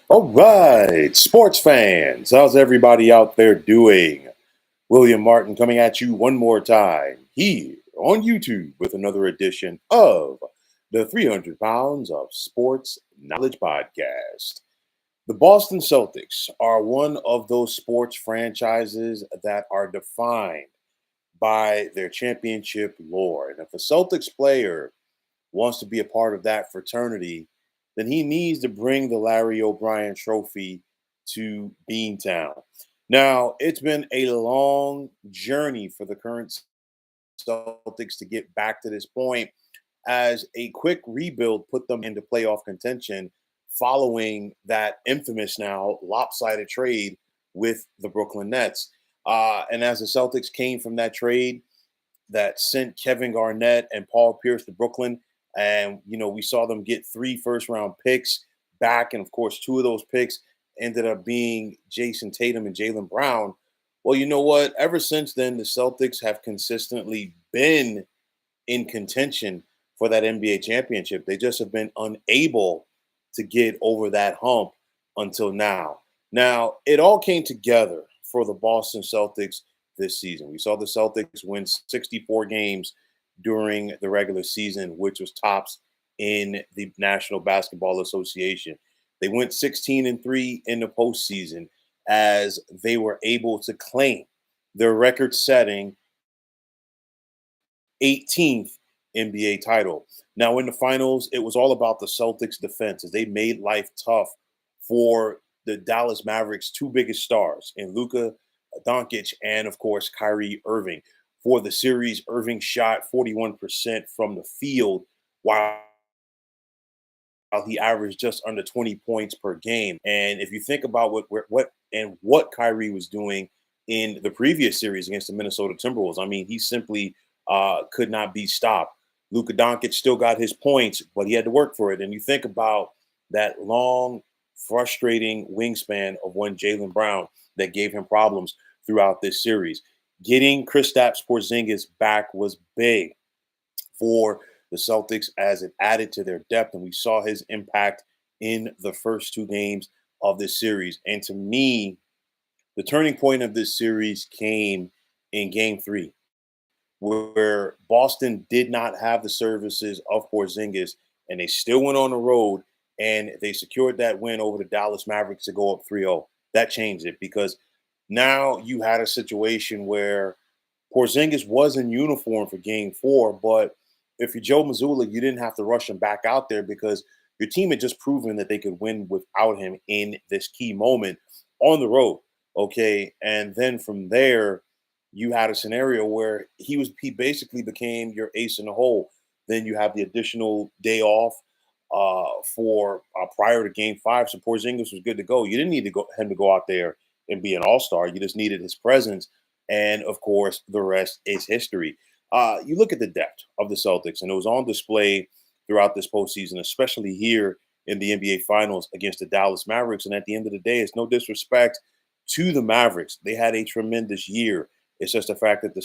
All right, sports fans, how's everybody out there doing? William Martin coming at you one more time here on YouTube with another edition of the 300 Pounds of Sports Knowledge Podcast. The Boston Celtics are one of those sports franchises that are defined by their championship lore. And if a Celtics player wants to be a part of that fraternity, then he needs to bring the Larry O'Brien trophy to Beantown. Now, it's been a long journey for the current Celtics to get back to this point, as a quick rebuild put them into playoff contention following that infamous now lopsided trade with the Brooklyn Nets. And as the Celtics came from that trade, that sent Kevin Garnett and Paul Pierce to Brooklyn. And, we saw them get 3 first round picks back. And of course, 2 of those picks ended up being Jason Tatum and Jaylen Brown. Well, you know what? Ever since then, the Celtics have consistently been in contention for that NBA championship. They just have been unable to get over that hump until now. Now, it all came together for the Boston Celtics this season. We saw the Celtics win 64 games during the regular season, which was tops in the National Basketball Association. They went 16-3 in the postseason as they were able to claim their record-setting 18th NBA title. Now, in the finals, it was all about the Celtics' defense as they made life tough for the Dallas Mavericks' 2 biggest stars in Luka Doncic and, of course, Kyrie Irving. For the series, Irving shot 41% from the field while he averaged just under 20 points per game. And if you think about what Kyrie was doing in the previous series against the Minnesota Timberwolves, I mean, he simply could not be stopped. Luka Doncic still got his points, but he had to work for it. And you think about that long, frustrating wingspan of one Jaylen Brown that gave him problems throughout this series. Getting Kristaps Porzingis back was big for the Celtics as it added to their depth, and we saw his impact in the first 2 games of this series. And to me, the turning point of this series came in Game 3, where Boston did not have the services of Porzingis, and they still went on the road and they secured that win over the Dallas Mavericks to go up 3-0. That changed it because now you had a situation where Porzingis was in uniform for Game 4, but if you're Joe Mazzulla, you didn't have to rush him back out there because your team had just proven that they could win without him in this key moment on the road. Okay, and then from there, you had a scenario where he basically became your ace in the hole. Then you have the additional day off for prior to Game 5, so Porzingis was good to go. You didn't need him to go out there and be an all-star. You just needed his presence, and of course, the rest is history. You look at the depth of the Celtics, and it was on display throughout this postseason, especially here in the NBA Finals against the Dallas Mavericks. And at the end of the day, it's no disrespect to the Mavericks. They had a tremendous year. It's just the fact that the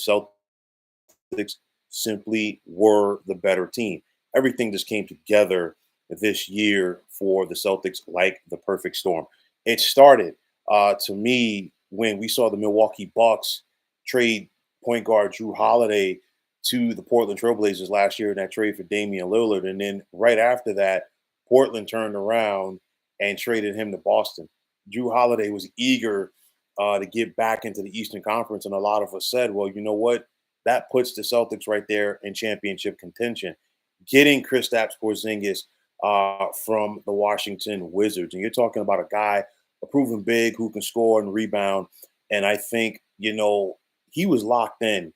Celtics simply were the better team. Everything just came together this year for the Celtics like the perfect storm. It started to me when we saw the Milwaukee Bucks trade point guard Drew Holiday to the Portland Trailblazers last year in that trade for Damian Lillard. And then right after that, Portland turned around and traded him to Boston. Drew Holiday was eager to get back into the Eastern Conference, and a lot of us said, well, you know what? That puts the Celtics right there in championship contention. Getting Kristaps Porzingis from the Washington Wizards, and you're talking about a guy, a proven big who can score and rebound, and I think he was locked in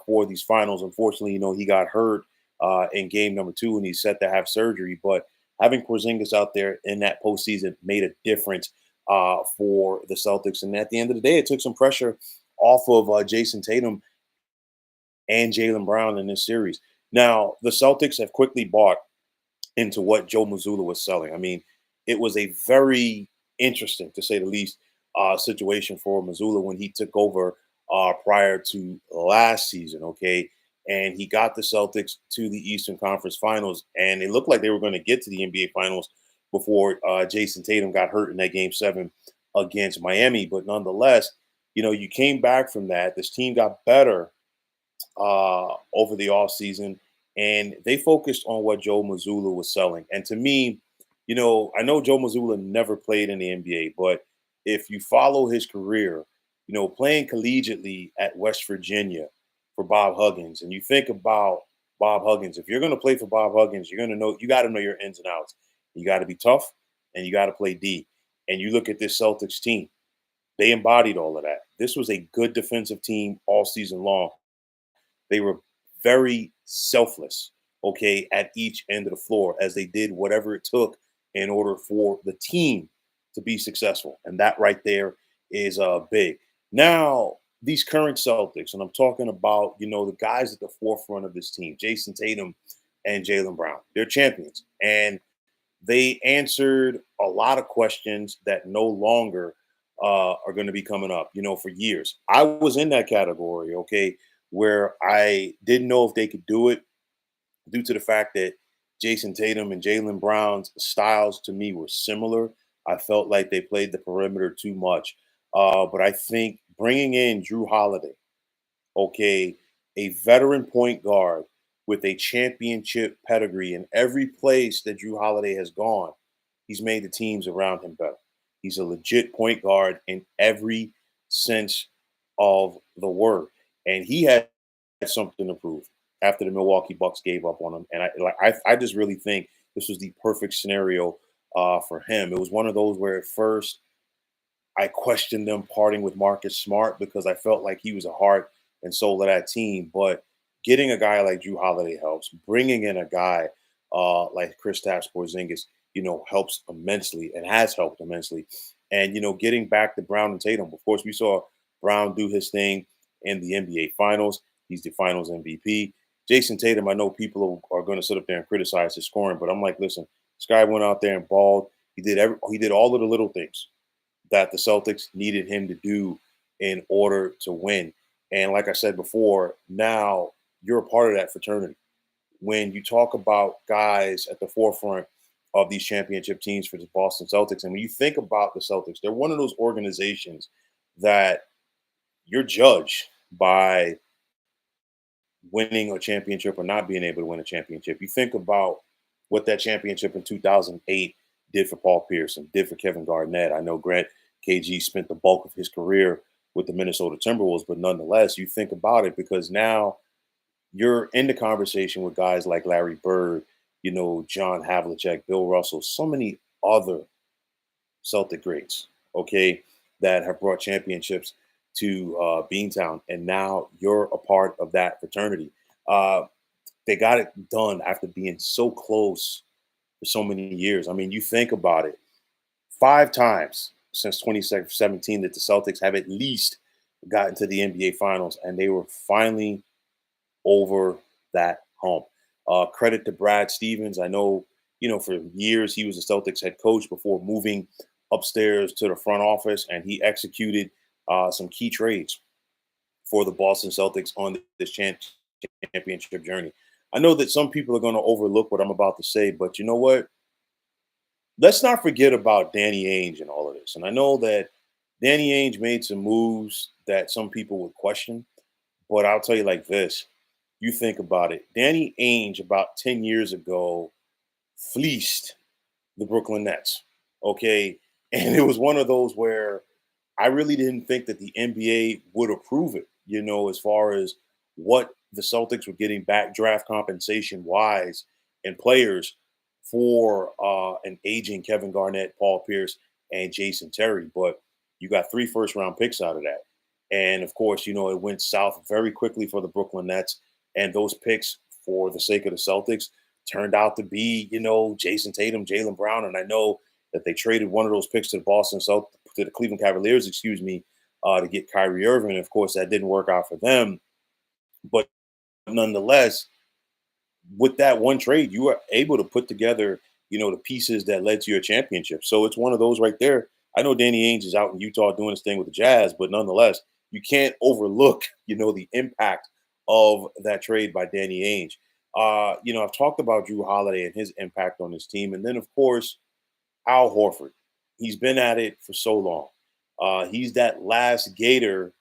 for these finals. Unfortunately, he got hurt in game number 2, and he's set to have surgery. But having Porzingis out there in that postseason made a difference for the Celtics. And at the end of the day, it took some pressure off of Jason Tatum and Jaylen Brown in this series. Now, the Celtics have quickly bought into what Joe Mazzulla was selling. I mean, it was a very interesting, to say the least, situation for Mazzulla when he took over prior to last season. Okay. And he got the Celtics to the Eastern Conference Finals, and it looked like they were going to get to the NBA Finals before Jason Tatum got hurt in that game 7 against Miami. But nonetheless, you came back from that. This team got better over the offseason, and they focused on what Joe Mazzulla was selling. And to me, I know Joe Mazzulla never played in the NBA, but if you follow his career, playing collegiately at West Virginia for Bob Huggins, and you think about Bob Huggins, if you're going to play for Bob Huggins, you got to know your ins and outs. You got to be tough, and you got to play D. And you look at this Celtics team, they embodied all of that. This was a good defensive team all season long. They were very selfless, okay, at each end of the floor as they did whatever it took in order for the team to be successful. And that right there is big. Now, these current Celtics, and I'm talking about, the guys at the forefront of this team, Jason Tatum and Jalen Brown, they're champions. And they answered a lot of questions that no longer are going to be coming up, for years. I was in that category, okay, where I didn't know if they could do it due to the fact that Jason Tatum and Jalen Brown's styles to me were similar. I felt like they played the perimeter too much. But I think bringing in Drew Holiday, okay, a veteran point guard with a championship pedigree in every place that Drew Holiday has gone, he's made the teams around him better. He's a legit point guard in every sense of the word. And he had something to prove after the Milwaukee Bucks gave up on him. And I just really think this was the perfect scenario for him. It was one of those where at first I questioned them parting with Marcus Smart because I felt like he was a heart and soul of that team. But getting a guy like Drew Holiday helps. Bringing in a guy like Kristaps Porzingis, helps immensely and has helped immensely. And getting back to Brown and Tatum. Of course, we saw Brown do his thing in the NBA Finals. He's the Finals MVP. Jason Tatum, I know people are going to sit up there and criticize his scoring, but I'm like, listen, this guy went out there and balled. He did all of the little things that the Celtics needed him to do in order to win. And like I said before, now you're a part of that fraternity. When you talk about guys at the forefront of these championship teams for the Boston Celtics, and when you think about the Celtics, they're one of those organizations that you're judged by winning a championship or not being able to win a championship. You think about what that championship in 2008 did for Paul Pierce and did for Kevin Garnett. I know Grant KG spent the bulk of his career with the Minnesota Timberwolves, but nonetheless, you think about it because now you're in the conversation with guys like Larry Bird, John Havlicek, Bill Russell, so many other Celtic greats, okay, that have brought championships to Beantown, and now you're a part of that fraternity. Uh, they got it done after being so close for so many years. I mean, you think about it, 5 times since 2017 that the Celtics have at least gotten to the NBA Finals, and they were finally over that hump. Credit to Brad Stevens. I know, for years he was the Celtics head coach before moving upstairs to the front office, and he executed some key trades for the Boston Celtics on this championship journey. I know that some people are going to overlook what I'm about to say, but you know what? Let's not forget about Danny Ainge and all of this. And I know that Danny Ainge made some moves that some people would question, but I'll tell you like this. You think about it. Danny Ainge about 10 years ago fleeced the Brooklyn Nets. Okay. And it was one of those where I really didn't think that the NBA would approve it, as far as what the Celtics were getting back draft compensation wise and players for an aging Kevin Garnett, Paul Pierce, and Jason Terry. But you got 3 first-round picks out of that. And of course, it went south very quickly for the Brooklyn Nets. And those picks, for the sake of the Celtics, turned out to be, Jason Tatum, Jalen Brown. And I know that they traded one of those picks to the Cleveland Cavaliers, to get Kyrie Irving. Of course, that didn't work out for them. But nonetheless, with that one trade, you were able to put together, the pieces that led to your championship. So it's one of those right there. I know Danny Ainge is out in Utah doing his thing with the Jazz, but nonetheless, you can't overlook, the impact of that trade by Danny Ainge. I've talked about Drew Holiday and his impact on his team. And then, of course, Al Horford. He's been at it for so long. He's that last Gator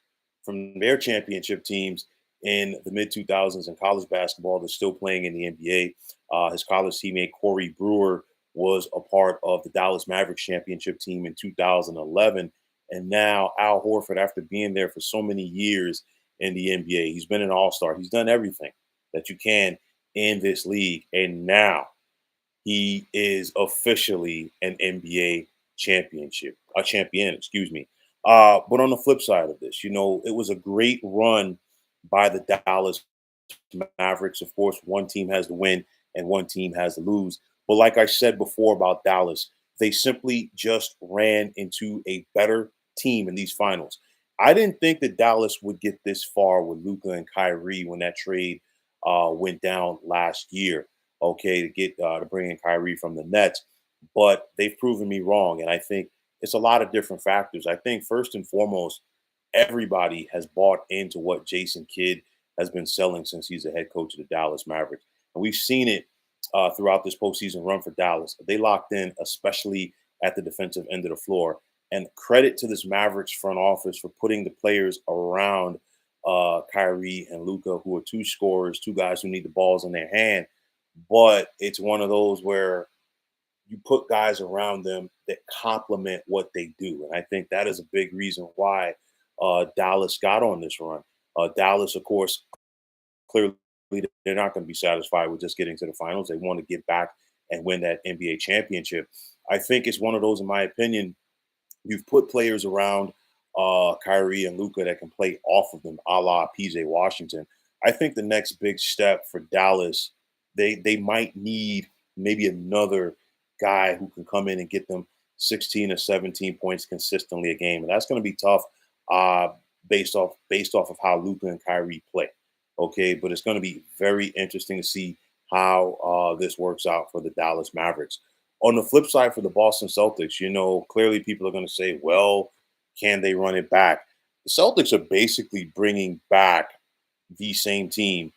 from their championship teams in the mid 2000s in college basketball that's still playing in the NBA. His college teammate Corey Brewer was a part of the Dallas Mavericks championship team in 2011. And now Al Horford, after being there for so many years in the NBA, he's been an all-star. He's done everything that you can in this league. And now he is officially an NBA champion, excuse me. But on the flip side of this, it was a great run by the Dallas Mavericks. Of course, one team has to win and one team has to lose. But like I said before about Dallas, they simply just ran into a better team in these finals. I didn't think that Dallas would get this far with Luca and Kyrie when that trade went down last year. Okay, to bring in Kyrie from the Nets, but they've proven me wrong, and I think it's a lot of different factors. I think first and foremost, everybody has bought into what Jason Kidd has been selling since he's the head coach of the Dallas Mavericks. And we've seen it throughout this postseason run for Dallas. They locked in, especially at the defensive end of the floor. And credit to this Mavericks front office for putting the players around Kyrie and Luca, who are two scorers, two guys who need the balls in their hand. But it's one of those where you put guys around them that complement what they do. And I think that is a big reason why Dallas got on this run. Dallas, of course, clearly they're not going to be satisfied with just getting to the finals. They want to get back and win that NBA championship. I think it's one of those, in my opinion, you've put players around Kyrie and Luca that can play off of them, a la PJ Washington. I think the next big step for Dallas, they might need maybe another guy who can come in and get them 16 or 17 points consistently a game, and that's going to be tough uh, based off of how Luca and Kyrie play. Okay, but it's going to be very interesting to see how this works out for the Dallas Mavericks. On the flip side, for the Boston Celtics, clearly people are going to say, well, can they run it back? The Celtics are basically bringing back the same team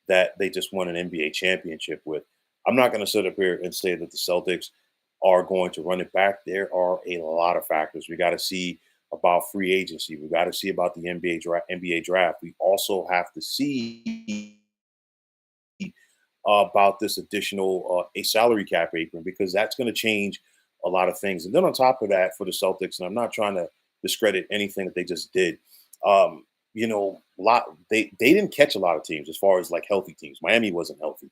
that they just won an NBA championship with. I'm not going to sit up here and say that the Celtics are going to run it back. There are a lot of factors. We got to see about free agency. We got to see about the NBA draft. We also have to see about this additional a salary cap apron because that's going to change a lot of things. And then on top of that, for the Celtics, and I'm not trying to discredit anything that they just did. They didn't catch a lot of teams as far as like healthy teams. Miami wasn't healthy.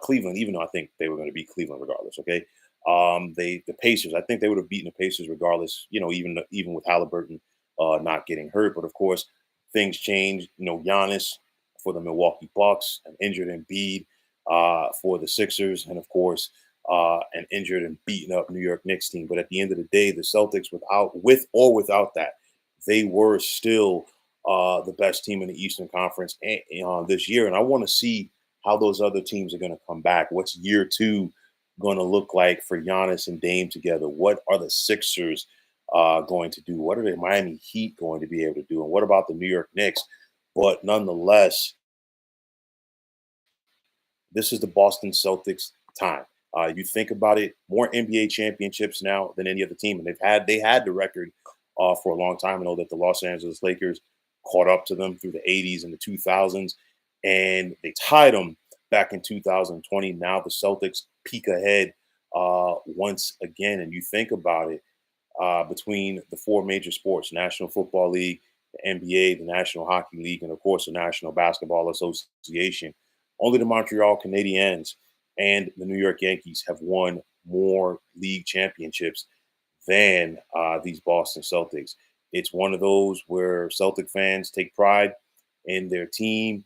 Cleveland, even though I think they were going to beat Cleveland regardless. Okay, the Pacers, I think they would have beaten the Pacers regardless. Even with Halliburton not getting hurt. But of course, things changed. Giannis for the Milwaukee Bucks, an injured Embiid for the Sixers, and of course, an injured and beaten up New York Knicks team. But at the end of the day, the Celtics, without that, they were still the best team in the Eastern Conference this year. And I want to see how those other teams are going to come back. What's year two going to look like for Giannis and Dame together? What are the Sixers going to do? What are the Miami Heat going to be able to do? And what about the New York Knicks? But nonetheless, this is the Boston Celtics time. You think about it, more NBA championships now than any other team, and they had the record for a long time. I know that the Los Angeles Lakers caught up to them through the 80s and the 2000s, and they tied them back in 2020. Now the Celtics peek ahead once again, and you think about it, between the four major sports: National Football League, the NBA, the National Hockey League, and of course the National Basketball Association. Only the Montreal Canadiens and the New York Yankees have won more league championships than these Boston Celtics. It's one of those where Celtic fans take pride in their team.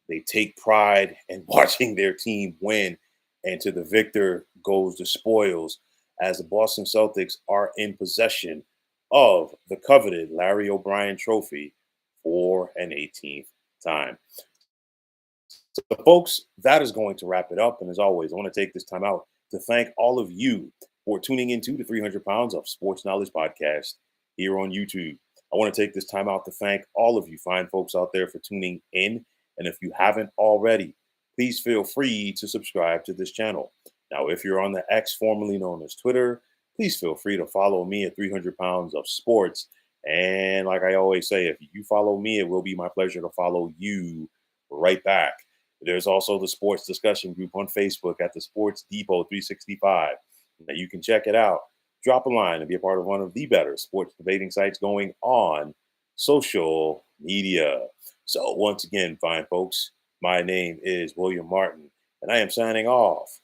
They take pride in watching their team win. And to the victor goes the spoils, as the Boston Celtics are in possession of the coveted Larry O'Brien trophy for an 18th time. So, folks, that is going to wrap it up. And as always, I want to take this time out to thank all of you for tuning into the 300 Pounds of Sports Knowledge podcast here on YouTube. I want to take this time out to thank all of you fine folks out there for tuning in. And if you haven't already, please feel free to subscribe to this channel. Now, if you're on the X, formerly known as Twitter, please feel free to follow me at 300 Pounds of Sports. And like I always say, if you follow me, it will be my pleasure to follow you right back. There's also the sports discussion group on Facebook at the Sports Depot 365. Now you can check it out. Drop a line and be a part of one of the better sports debating sites going on social media. So, once again, fine folks, my name is William Martin, and I am signing off.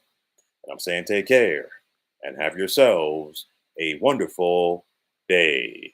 And I'm saying take care and have yourselves a wonderful day.